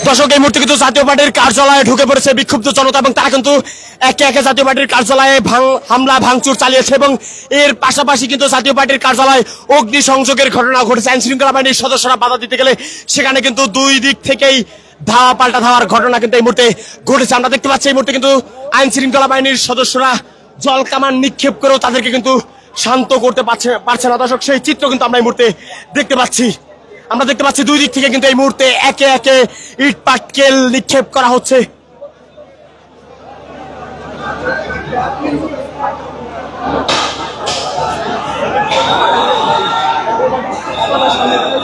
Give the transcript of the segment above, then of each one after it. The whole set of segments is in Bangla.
দর্শক এই মুহূর্তে কিন্তু জাতীয় পার্টির কার্যালয়ে ঢুকে পড়েছে বিক্ষুব্ধ জনতা এবং তারা কিন্তু একে একে জাতীয় পার্টির কার্যালয়ে হামলা ভাঙচুর চালিয়েছে এবং এর পাশাপাশি কিন্তু জাতীয় পার্টির কার্যালয়ে অগ্নিসংযোগের ঘটনা ঘটেছে। আইন শৃঙ্খলা বাহিনীর সদস্যরা বাধা দিতে গেলে সেখানে কিন্তু দুই দিক থেকেই ধাওয়া পাল্টা ধাওয়ার ঘটনা কিন্তু এই মুহূর্তে ঘটেছে। আমরা দেখতে পাচ্ছি এই মুহূর্তে কিন্তু আইন শৃঙ্খলা বাহিনীর সদস্যরা জল কামান নিক্ষেপ করেও তাদেরকে কিন্তু শান্ত করতে পারছে না। দর্শক সেই চিত্র কিন্তু আমরা এই মুহূর্তে দেখতে পাচ্ছি। আমরা দেখতে পাচ্ছি দুই দিক থেকে কিন্তু এই মুহূর্তে একে একে ইট পাটকেল নিক্ষেপ করা হচ্ছে।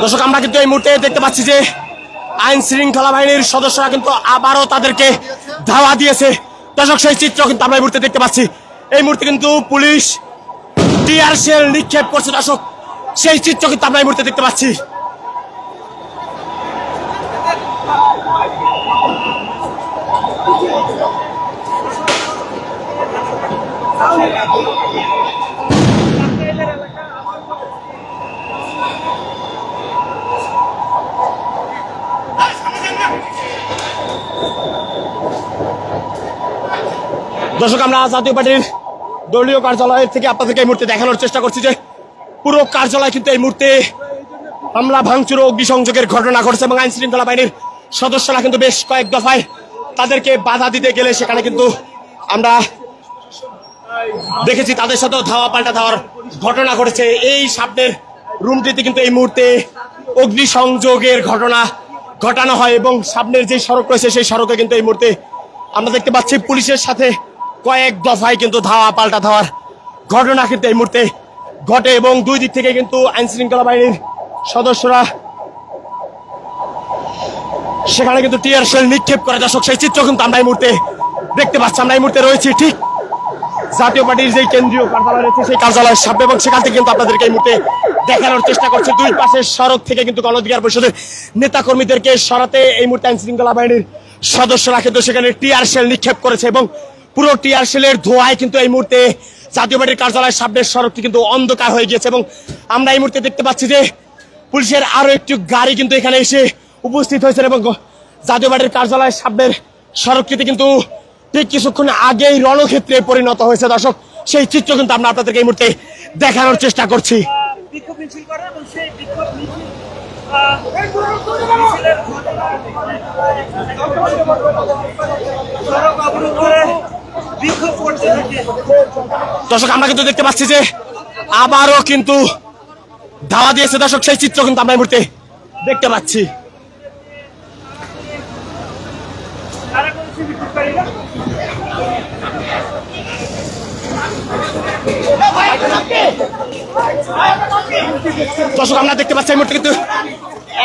দর্শক আমরা কিন্তু এই মুহূর্তে দেখতে পাচ্ছি যে আইন শৃঙ্খলা বাহিনীর সদস্যরা কিন্তু আবারও তাদেরকে ধাওয়া দিয়েছে। দর্শক সেই চিত্র কিন্তু আমরা এই মুহূর্তে দেখতে পাচ্ছি। এই মুহূর্তে কিন্তু পুলিশ টিয়ার শেল নিক্ষেপ করছে। দর্শক সেই চিত্র কিন্তু আমরা এই মুহূর্তে দেখতে পাচ্ছি। দর্শক আমরা জাতীয় পার্টির দলীয় কার্যালয় থেকে আপনাদেরকে এই মুহূর্তে দেখানোর চেষ্টা করছি যে পুরো কার্যালয় কিন্তু এই মুহূর্তে হামলা ভাঙচুর ও অগ্নিসংযোগের ঘটনা ঘটছে এবং আইন শৃঙ্খলা বাহিনীর সদস্যরা কিন্তু বেশ কয়েক দফায় তাদেরকে বাধা দিতে গেলে সেখানে কিন্তু আমরা দেখেছি তাদের সাথেও ধাওয়া পাল্টা ধাওয়ার ঘটনা ঘটেছে। এই সামনের রুমটিতে কিন্তু এই মুহূর্তে অগ্নিসংযোগের ঘটনা ঘটানো হয় এবং সামনের যে সড়ক রয়েছে সেই সড়কে কিন্তু এই মুহূর্তে আমরা দেখতে পাচ্ছি পুলিশের সাথে কয়েক দফায় কিন্তু ধাওয়া পাল্টা ধাওয়ার ঘটনা কিন্তু এই মুহূর্তে ঘটে এবং দুই দিক থেকে কিন্তু আইন শৃঙ্খলা বাহিনীর সদস্যরা সেখানে কিন্তু টিয়ার শেল নিক্ষেপ করে। দর্শক সেই চিত্র কিন্তু আমরা এই মুহূর্তে দেখতে পাচ্ছি। আমরা এই মুহূর্তে রয়েছি ঠিক জাতীয় পার্টির যে কেন্দ্রীয় কার্যালয় রয়েছে সেই কার্যালয়ের সামনে এবং সেখান থেকে কিন্তু আপনাদেরকে এই মুহূর্তে দেখানোর চেষ্টা করছে দুই পাশের সড়ক থেকে কিন্তু গণ অধিকার পরিষদের নেতা কর্মীদেরকে সরাতে এই মুহূর্তে আইন শৃঙ্খলা বাহিনীর সদস্যরা কিন্তু সেখানে টিয়ার শেল নিক্ষেপ করেছে এবং পুরো টিয়ার শেলের ধোঁয়ায় কিন্তু এই মুহূর্তে জাতীয় পার্টির কার্যালয়ের সামনের সড়কটি কিন্তু অন্ধকার হয়ে গিয়েছে এবং আমরা এই মুহূর্তে দেখতে পাচ্ছি যে পুলিশের আরো একটি গাড়ি কিন্তু এখানে এসে উপস্থিত হয়েছে এবং জাতীয় পার্টির কার্যালয়ের সামনের সড়কটিতে কিন্তু ঠিক কিছুক্ষণ আগেই রণক্ষেত্রে পরিণত হয়েছে। দর্শক সেই চিত্র কিন্তু আমরা আপনাদেরকে এই মুহূর্তে দেখানোর চেষ্টা করছি। দর্শক আমরা কিন্তু দেখতে পাচ্ছি যে আবারও কিন্তু ধাওয়া দিয়েছে। দর্শক সেই চিত্র কিন্তু আমরা এই মুহূর্তে দেখতে পাচ্ছি। দর্শক আমরা দেখতে পাচ্ছি এই মুহূর্তে কিন্তু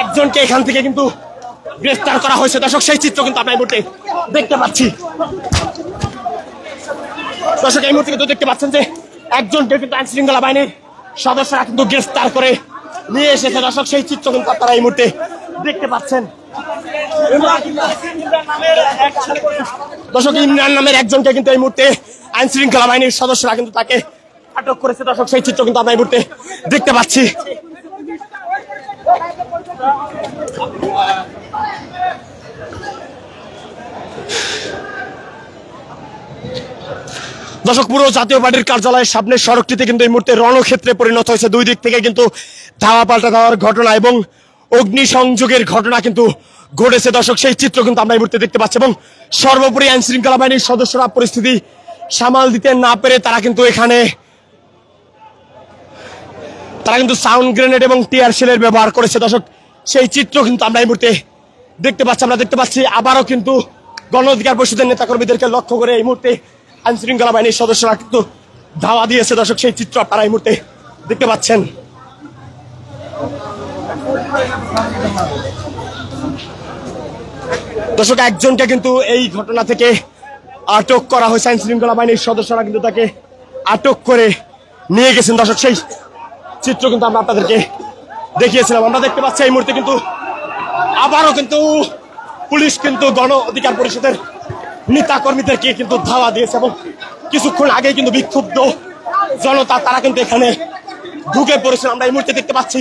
একজনকে এখান থেকে কিন্তু গ্রেফতার করা হয়েছে। দর্শক সেই চিত্র কিন্তু আমরা এই মুহূর্তে দেখতে পাচ্ছি। দর্শক এই মুহূর্তে কিন্তু দেখতে পাচ্ছেন যে একজনকে কিন্তু আইন শৃঙ্খলা বাহিনীর সদস্যরা কিন্তু গ্রেফতার করে নিয়ে এসেছে। দর্শক সেই চিত্র কিন্তু আপনারা এই মুহূর্তে দেখতে পাচ্ছেন। দর্শক ইমরান নামের একজনকে কিন্তু এই মুহূর্তে আইন শৃঙ্খলা বাহিনীর সদস্যরা কিন্তু তাকে আটক করেছে। দর্শক সেই চিত্র কিন্তু আমরা এই মুহূর্তে দেখতে পাচ্ছি। দর্শক পুরো জাতীয় পার্টির কার্যালয়ের সামনের সড়কটিতে কিন্তু এই মুহূর্তে রণক্ষেত্রে পরিণত হয়েছে। দুই দিক থেকে কিন্তু ধাওয়া পাল্টা ধাওয়ার ঘটনা এবং অগ্নিসংযোগের ঘটনা কিন্তু ঘটেছে। দর্শক সেই চিত্র কিন্তু আমরা এই মুহূর্তে দেখতে পাচ্ছি এবং সর্বোপরি আইন শৃঙ্খলা বাহিনীর সদস্যরা পরিস্থিতি সামাল দিতে না পেরে তারা কিন্তু সাউন্ড গ্রেনেড এবং টিয়ার শেলের ব্যবহার করেছে। দর্শক সেই চিত্র কিন্তু আমরা এই মুহূর্তে দেখতে পাচ্ছি। আমরা দেখতে পাচ্ছি আবারও কিন্তু গণ অধিকার পরিষদের নেতাকর্মীদেরকে লক্ষ্য করে এই মুহূর্তে আইন শৃঙ্খলা বাহিনীর সদস্যরা কিন্তু ধাওয়া দিয়েছে। দর্শক সেই চিত্র আপনারা এই মুহূর্তে দেখতে পাচ্ছেন। দর্শক একজনকে কিন্তু এই ঘটনা থেকে আটক করা হয়েছে। আইন শৃঙ্খলা বাহিনীর সদস্যরা কিন্তু তাকে আটক করে নিয়ে গেছেন। দর্শক সেই চিত্র কিন্তু আমরা আপনাদেরকে দেখিয়েছিলাম। আমরা দেখতে পাচ্ছি এই মুহূর্তে কিন্তু আবারও কিন্তু পুলিশ কিন্তু গণ অধিকার পরিষদের নেতা কর্মীদেরকে কিন্তু ধাওয়া দিয়েছে এবং কিছুক্ষণ আগে কিন্তু বিক্ষুব্ধ জনতা তারা কিন্তু এখানে ঢুকে পড়েছে। আমরা এই মুহূর্তে দেখতে পাচ্ছি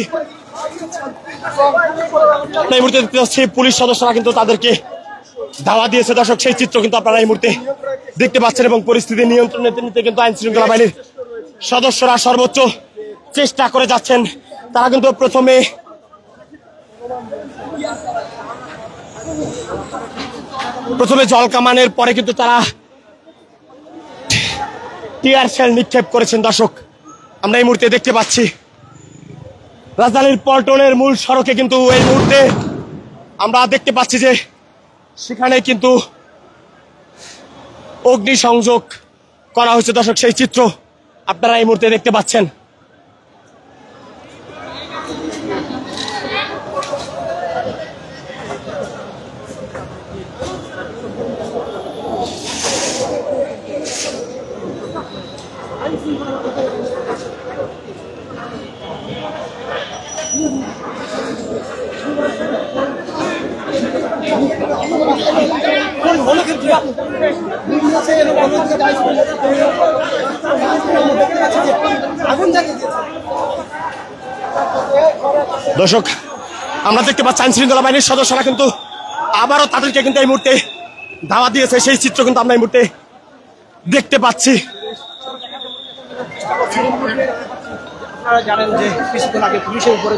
এই মুহূর্তে দেখতে পাচ্ছি পুলিশ সদস্যরা কিন্তু তাদেরকে ধাওয়া দিয়েছে। দর্শক, সেই চিত্র কিন্তু আপনারা এই মুহূর্তে দেখতে পাচ্ছেন এবং পরিস্থিতি নিয়ন্ত্রণে নিতে কিন্তু আইন শৃঙ্খলা বাহিনীর সদস্যরা সর্বোচ্চ চেষ্টা করে যাচ্ছেন। তারা কিন্তু প্রথমে জল কামানের পরে কিন্তু তারা টিয়ার শেল নিক্ষেপ করেছেন। দর্শক, আমরা এই মুহূর্তে দেখতে পাচ্ছি রাজধানীর পল্টনের মূল সড়কে কিন্তু এই মুহূর্তে আমরা দেখতে পাচ্ছি যে সেখানে কিন্তু অগ্নিসংযোগ করা হয়েছে। দর্শক, সেই চিত্র আপনারা এই মুহূর্তে দেখতে পাচ্ছেন। দর্শক, আমরা দেখতে পাচ্ছি আইন শৃঙ্খলা বাহিনীর সদস্যরা কিন্তু আবারও তাদেরকে কিন্তু এই মুহূর্তে ধাওয়া দিয়েছে। সেই চিত্র কিন্তু আমরা এই মুহূর্তে দেখতে পাচ্ছি। আপনারা জানেন যে কিছুক্ষণ আগে পুলিশের উপরে